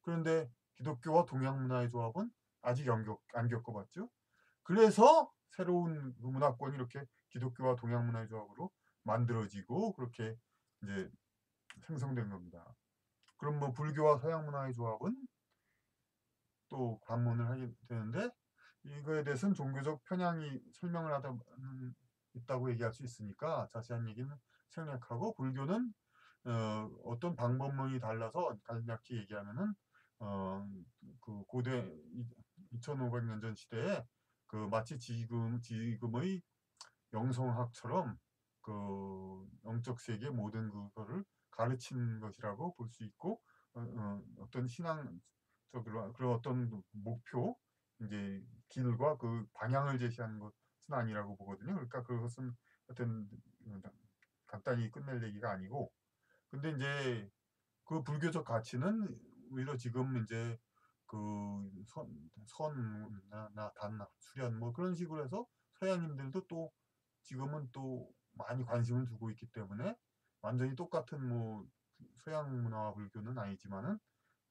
그런데 기독교와 동양 문화의 조합은 아직 안 겪어봤죠. 그래서 새로운 문화권이 이렇게 기독교와 동양 문화의 조합으로 만들어지고 그렇게 이제 생성된 겁니다. 그럼 뭐 불교와 서양 문화의 조합은 또 관문을 하게 되는데 이거에 대해서는 종교적 편향이 설명을 하다 있다고 얘기할 수 있으니까 자세한 얘기는 생략하고 불교는 어떤 방법론이 달라서 간략히 얘기하면은 그 고대 2500년 전 시대에 그 마치 지금의 영성학처럼 그 영적 세계 모든 그거를 가르친 것이라고 볼 수 있고 어떤 신앙적으로 그런 어떤 목표 이제 길과 그 방향을 제시하는 것은 아니라고 보거든요. 그러니까 그것은 하여튼 간단히 끝낼 얘기가 아니고 근데 이제 그 불교적 가치는 오히려 지금 이제 그 선나 단나 수련 뭐 그런 식으로 해서 서양인들도 또 지금은 또 많이 관심을 두고 있기 때문에 완전히 똑같은 뭐 서양 문화와 불교는 아니지만은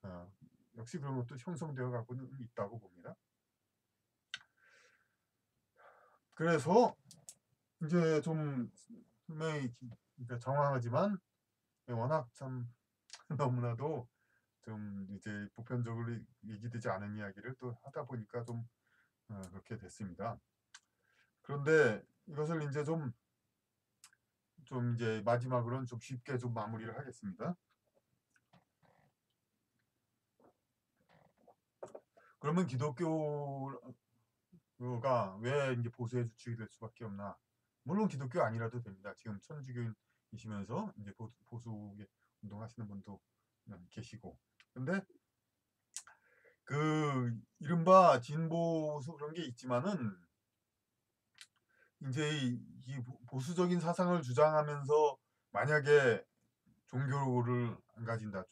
어, 역시 그런 것도 형성되어 가고는 있다고 봅니다. 그래서 이제 좀 분명히 정황하지만 워낙 참 너무나도 좀 이제 보편적으로 얘기되지 않은 이야기를 또 하다 보니까 좀 그렇게 됐습니다. 그런데 이것을 이제 좀 좀 이제 마지막으로는 좀 쉽게 좀 마무리를 하겠습니다. 그러면 기독교가 왜 이제 보수의 주축이 될 수밖에 없나? 물론 기독교 아니라도 됩니다. 지금 천주교이시면서 이제 보수 운동하시는 분도 계시고. 근데 그 이른바 진보 보수 그런 게 있지만은 이제 이 보수적인 사상을 주장하면서 만약에 종교를 안 가진다.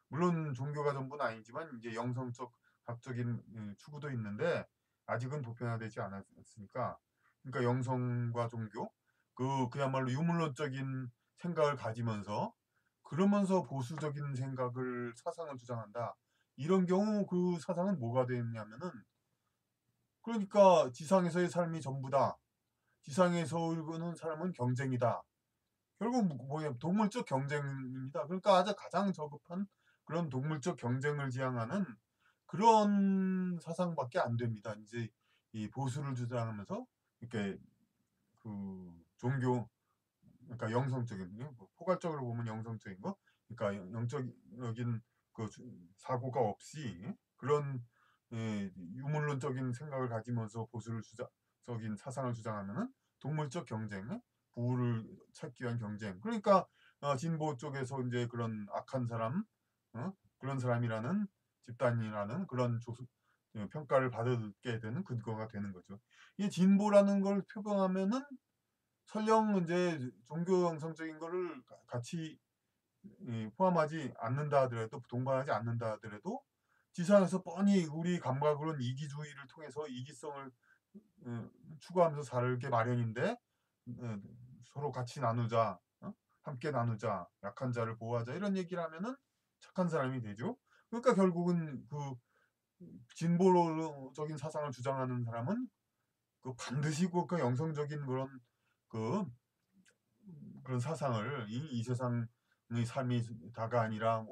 물론 종교가 전부는 아니지만 이제 영성적 학적인 추구도 있는데 아직은 보편화되지 않았으니까, 그러니까 영성과 종교 그야말로 유물론적인 생각을 가지면서 그러면서 보수적인 생각을 사상을 주장한다. 이런 경우 그 사상은 뭐가 되냐면은, 그러니까 지상에서의 삶이 전부다. 지상에서 살는 사람은 경쟁이다. 결국 뭐냐, 동물적 경쟁입니다. 그러니까 아주 가장 저급한 그런 동물적 경쟁을 지향하는 그런 사상밖에 안 됩니다. 이제 이 보수를 주장하면서 이렇게 그 종교, 그러니까 영성적인 포괄적으로 보면 영성적인 거, 그러니까 영적인 그 사고가 없이 그런 유물론적인 생각을 가지면서 보수를 적인 사상을 주장하면은 동물적 경쟁, 부를 찾기 위한 경쟁. 그러니까 진보 쪽에서 이제 그런 악한 사람, 그런 사람이라는 집단이라는 그런 평가를 받게 되는 근거가 되는 거죠. 이 진보라는 걸 표방하면은 설령 이제 종교 영성적인 거를 같이 포함하지 않는다 하더라도, 동반하지 않는다 하더라도 지상에서 뻔히 우리 감각으로는 이기주의를 통해서 이기성을 추구하면서 살게 마련인데, 어, 서로 같이 나누자, 함께 나누자, 약한 자를 보호하자, 이런 얘기를 하면은 착한 사람이 되죠. 그러니까 결국은 그 진보적인 사상을 주장하는 사람은 그 반드시 그 영성적인 그 그런 사상을 이 세상의 삶이 다가 아니라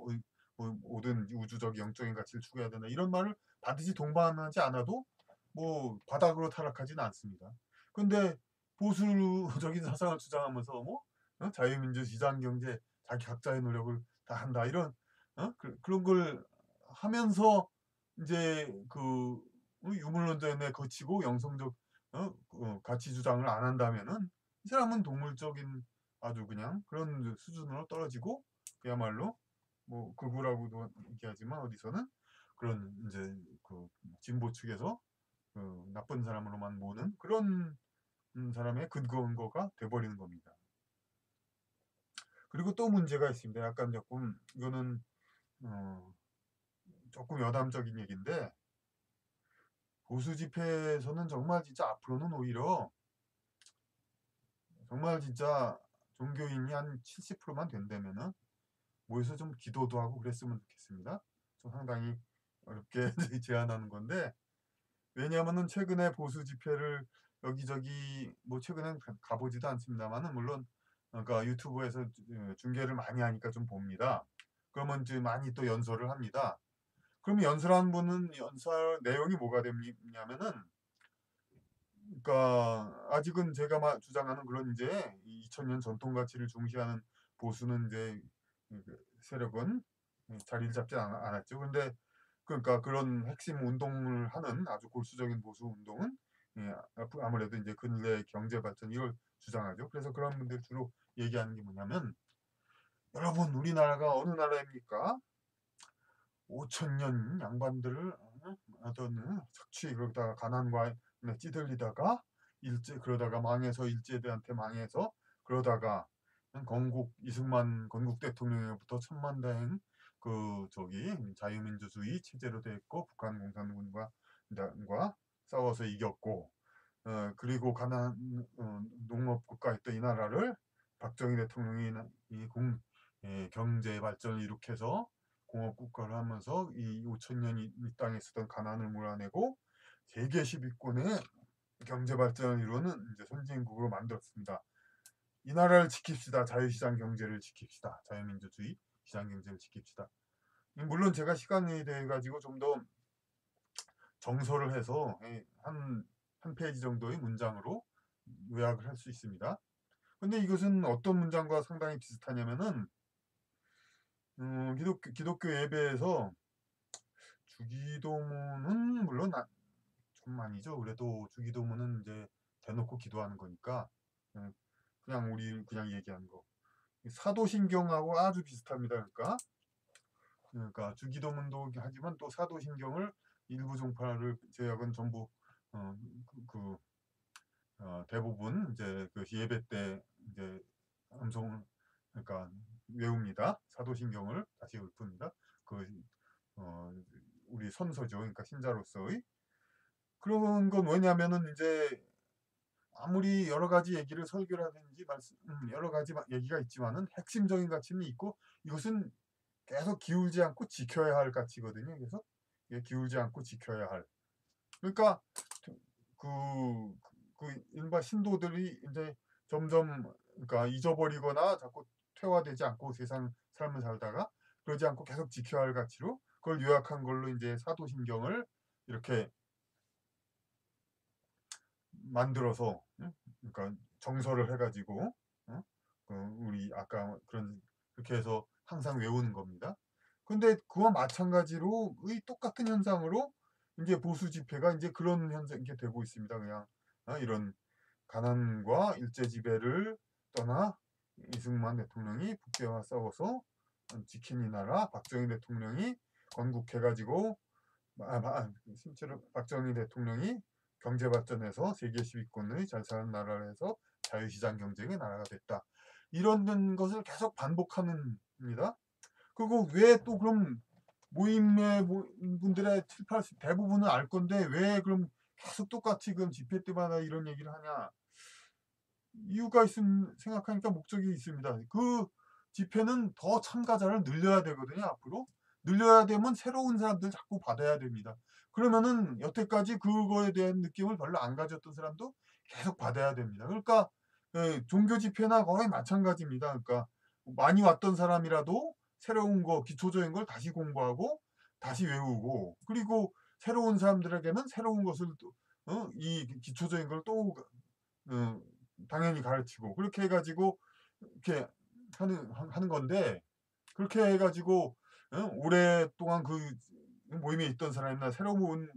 모든 우주적 영적인 가치를 추구해야 된다, 이런 말을 반드시 동반하지 않아도 뭐 바닥으로 타락하지는 않습니다. 근데 보수적인 사상을 주장하면서 뭐 자유민주 시장경제 자기 각자의 노력을 다 한다, 이런 그런 걸 하면서 이제 그 유물론전에 거치고 영성적 가치 주장을 안 한다면은 이 사람은 동물적인 아주 그냥 그런 수준으로 떨어지고, 그야말로 뭐 극우라고도 얘기하지만 어디서는 그런 이제 그 진보 측에서 그 나쁜 사람으로만 보는 그런 사람의 근거가 돼버리는 겁니다. 그리고 또 문제가 있습니다. 약간 조금 이거는 조금 여담적인 얘기인데, 보수 집회에서는 정말 진짜 앞으로는 오히려 정말 진짜 종교인이 한 70%만 된다면은 모여서 좀 기도도 하고 그랬으면 좋겠습니다. 좀 상당히 어렵게 제안하는 건데, 왜냐하면은 최근에 보수 집회를 여기저기 뭐 최근엔 가보지도 않습니다만은, 물론 그러니까 유튜브에서 중계를 많이 하니까 좀 봅니다. 그러면 이제 많이 또 연설을 합니다. 그러면 연설하는 분은 연설 내용이 뭐가 되냐면은, 그러니까 아직은 제가 주장하는 그런 이제 2000년 전통 가치를 중시하는 보수는 이제 세력은 자리를 잡지 않았죠. 근데 그러니까 그런 핵심 운동을 하는 아주 골수적인 보수 운동은 아무래도 이제 근래 경제 발전 이걸 주장하죠. 그래서 그런 분들 주로 얘기하는 게 뭐냐면, 여러분 우리나라가 어느 나라입니까? 5천년 양반들을 하던 착취, 그러다가 가난과 찌들리다가 그러다가 망해서 일제들한테 망해서, 그러다가 건국 이승만 건국 대통령으로부터 천만다행 자유민주주의 체제로 됐고, 북한 공산군과 싸워서 이겼고, 그리고 농업국가였던 이 나라를 박정희 대통령이 경제 발전을 일으켜서 공업국가를 하면서 이 5천년 이 땅에 있었던 가난을 몰아내고 세계 10위권의 경제 발전을 이루는 이제 선진국으로 만들었습니다. 이 나라를 지킵시다. 자유시장 경제를 지킵시다. 자유민주주의 시장 경제를 지킵시다. 물론 제가 시간이 돼 가지고 좀 더 정서를 해서 한 페이지 정도의 문장으로 요약을 할 수 있습니다. 근데 이것은 어떤 문장과 상당히 비슷하냐면은 기독교 예배에서 주기도문은 물론 좀 아니죠. 그래도 주기도문은 이제 대놓고 기도하는 거니까 예, 그냥 우리 그냥 얘기하는 거. 사도신경하고 아주 비슷합니다. 그러니까 주기도문도 하지만 또 사도신경을 일부 종파를 제약은 전부 어, 그 대부분 이제 그 예배 때 이제 암송 그러니까 외웁니다. 사도신경을 다시 읊습니다. 그 어, 우리 선서죠. 그러니까 신자로서의 그런 건 왜냐하면은 이제 아무리 여러 가지 얘기를 설교를 하든지 여러 가지 얘기가 있지만은 핵심적인 가치는 있고 이것은 계속 기울지 않고 지켜야 할 가치거든요. 그래서 기울지 않고 지켜야 할. 그러니까 그, 일반 신도들이 이제 점점 그러니까 잊어버리거나 자꾸 퇴화되지 않고 세상 삶을 살다가 그러지 않고 계속 지켜야 할 가치로 그걸 요약한 걸로 이제 사도신경을 이렇게 만들어서 그러니까 정서를 해가지고 우리 아까 그런 그렇게 해서 항상 외우는 겁니다. 근데 그와 마찬가지로 의 똑같은 현상으로 이제 보수 집회가 이제 그런 현상이 되고 있습니다. 그냥 이런 가난과 일제 지배를 떠나 이승만 대통령이 북괴와 싸워서 지킨 이 나라 박정희 대통령이 건국해가지고 실제로 박정희 대통령이 경제 발전해서 세계 10위권의 잘 사는 나라를 해서 자유시장 경쟁의 나라가 됐다. 이런 것을 계속 반복합니다. 그리고 왜 또 그럼 모임의 분들의 7, 80 대부분은 알 건데 왜 그럼 계속 똑같이 그럼 집회 때마다 이런 얘기를 하냐? 이유가 있음 생각하니까 목적이 있습니다. 그 집회는 더 참가자를 늘려야 되거든요. 앞으로 늘려야 되면 새로운 사람들 자꾸 받아야 됩니다. 그러면은 여태까지 그거에 대한 느낌을 별로 안 가졌던 사람도 계속 받아야 됩니다. 그러니까 종교 집회나 거의 마찬가지입니다. 그러니까 많이 왔던 사람이라도 새로운 거 기초적인 걸 다시 공부하고 다시 외우고 그리고 새로운 사람들에게는 새로운 것을 또 이 기초적인 걸또 당연히 가르치고 그렇게 해가지고 이렇게 하는 건데 그렇게 해가지고 오랫동안 그 모임에 있던 사람이나 새로 온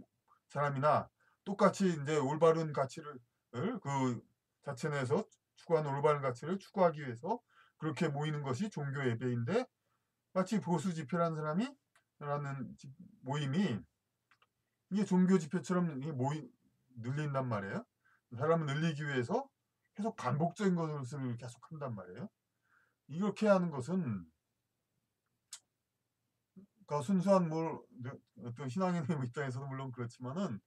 사람이나 똑같이 이제 올바른 가치를 그 자체 내에서 추구하는 올바른 가치를 추구하기 위해서 그렇게 모이는 것이 종교 예배인데 마치 보수 집회라는 사람이 라는 모임이 이게 종교 집회처럼 늘린단 말이에요. 사람을 늘리기 위해서 계속 반복적인 것을 계속 한단 말이에요. 이렇게 하는 것은 그러니까 순수한 어떤 신앙인의 입장에서는 물론 그렇지만은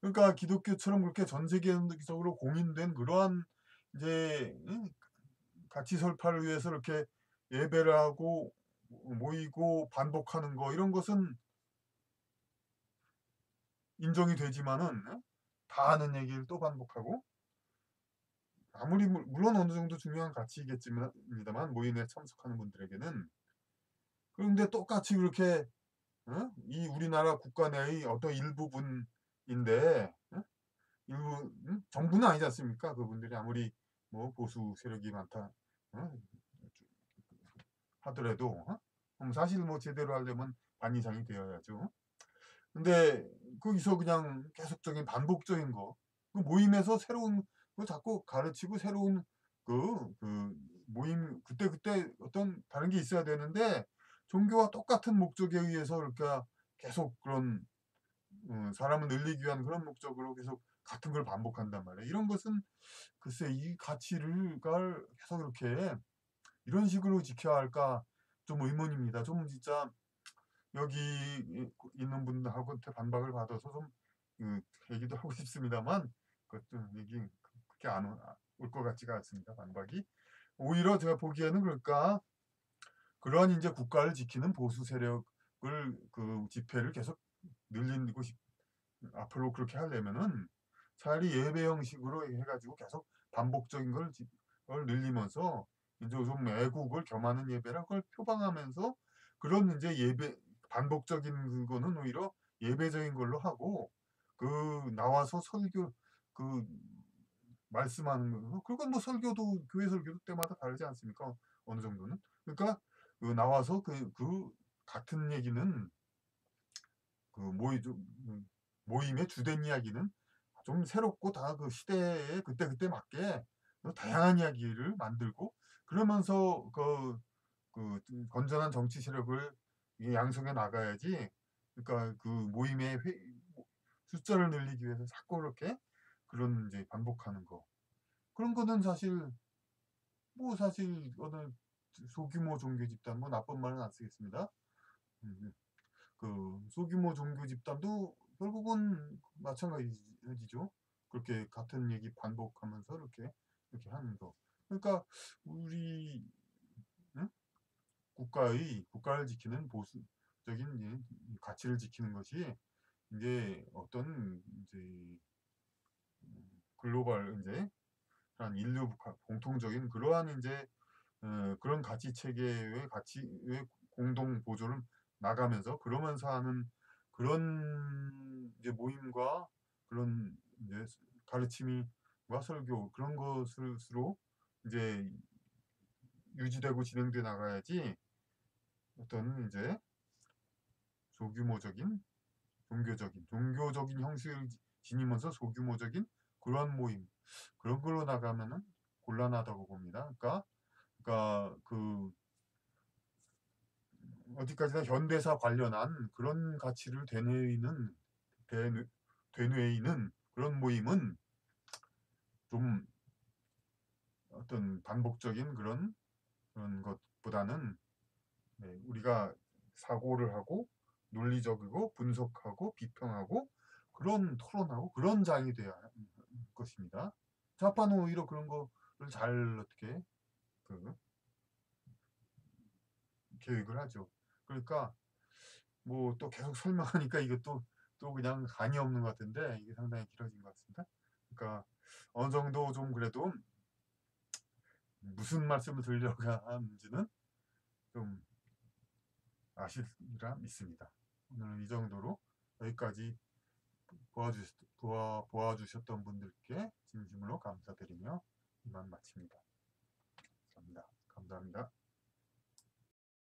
그러니까 기독교처럼 그렇게 전 세계적으로 공인된 그러한 이제 가치 설파를 위해서 이렇게 예배를 하고 모이고 반복하는 거 이런 것은 인정이 되지만은 다 아는 얘기를 또 반복하고 아무리 물론 어느 정도 중요한 가치이겠습니다만 모임에 참석하는 분들에게는 그런데 똑같이 그렇게 이 우리나라 국가 내의 어떤 일부분인데 일부 정부는 아니지 않습니까? 그분들이 아무리 뭐 보수 세력이 많다 하더라도 사실 뭐 제대로 하려면 반 이상이 되어야죠. 근데 거기서 그냥 계속적인 반복적인 거, 그 모임에서 새로운 거 자꾸 가르치고 새로운 그 모임 그때 어떤 다른 게 있어야 되는데 종교와 똑같은 목적에 의해서 그러니까 계속 그런 사람을 늘리기 위한 그런 목적으로 계속 같은 걸 반복한단 말이에요. 이런 것은 글쎄 이 가치를 계속 이렇게 이런 식으로 지켜야 할까 좀 의문입니다. 좀 진짜 여기 있는 분들하고한테 반박을 받아서 좀 얘기도 하고 싶습니다만 그것도 얘기 그렇게 안 올 것 같지가 않습니다. 반박이 오히려 제가 보기에는 그럴까 그러한 이제 국가를 지키는 보수 세력을 그 집회를 계속 늘리고 앞으로 그렇게 하려면은 차라리 예배 형식으로 해가지고 계속 반복적인 걸 늘리면서 이제 좀 애국을 겸하는 예배라 그걸 표방하면서 그런 이제 예배 반복적인 그거는 오히려 예배적인 걸로 하고 그 나와서 설교 그 말씀하는 거 그건 뭐 설교도 교회 설교도 때마다 다르지 않습니까? 어느 정도는. 그러니까 나와서 같은 얘기는 모임의 주된 이야기는 좀 새롭고 다 그 시대에 그때그때 맞게 다양한 이야기를 만들고 그러면서 건전한 정치 세력을 양성해 나가야지. 그러니까 그 모임의 숫자를 늘리기 위해서 자꾸 그렇게 그런 이제 반복하는 거. 그런 거는 사실 어느 소규모 종교 집단 뭐 나쁜 말은 안 쓰겠습니다. 음, 소규모 종교 집단도 결국은 마찬가지죠. 그렇게 같은 얘기 반복하면서 이렇게 하는 거. 그러니까 우리 응? 국가를 지키는 보수적인 가치를 지키는 것이 이제 어떤 이제 글로벌 이제 한 인류 공통적인 그러한 이제 그런 가치 체계의 가치의 공동 보조를 나가면서 그러면서 하는 그런 이제 모임과 그런 이제 가르침과 설교 그런 것으로 이제 유지되고 진행돼 나가야지 어떤 이제 소규모적인 종교적인 형식을 지니면서 소규모적인 그런 모임 그런 걸로 나가면은 곤란하다고 봅니다. 그러니까 어디까지나 현대사 관련한 그런 가치를 되뇌이는 그런 모임은 좀 어떤 반복적인 그런 것보다는 우리가 사고를 하고 논리적이고 분석하고 비평하고 그런 토론하고 그런 장이 돼야 할 것입니다. 좌파는 오히려 그런 거를 잘 어떻게 그 계획을 하죠. 그러니까 뭐 또 계속 설명하니까 이것도 또 그냥 간이 없는 것 같은데 이게 상당히 길어진 것 같습니다. 그러니까 어느 정도 좀 그래도 무슨 말씀을 드리려고 하는지는 좀 아시리라 믿습니다. 오늘은 이 정도로 여기까지 보아주셨던 분들께 진심으로 감사드리며 이만 마칩니다. 감사합니다. 감사합니다.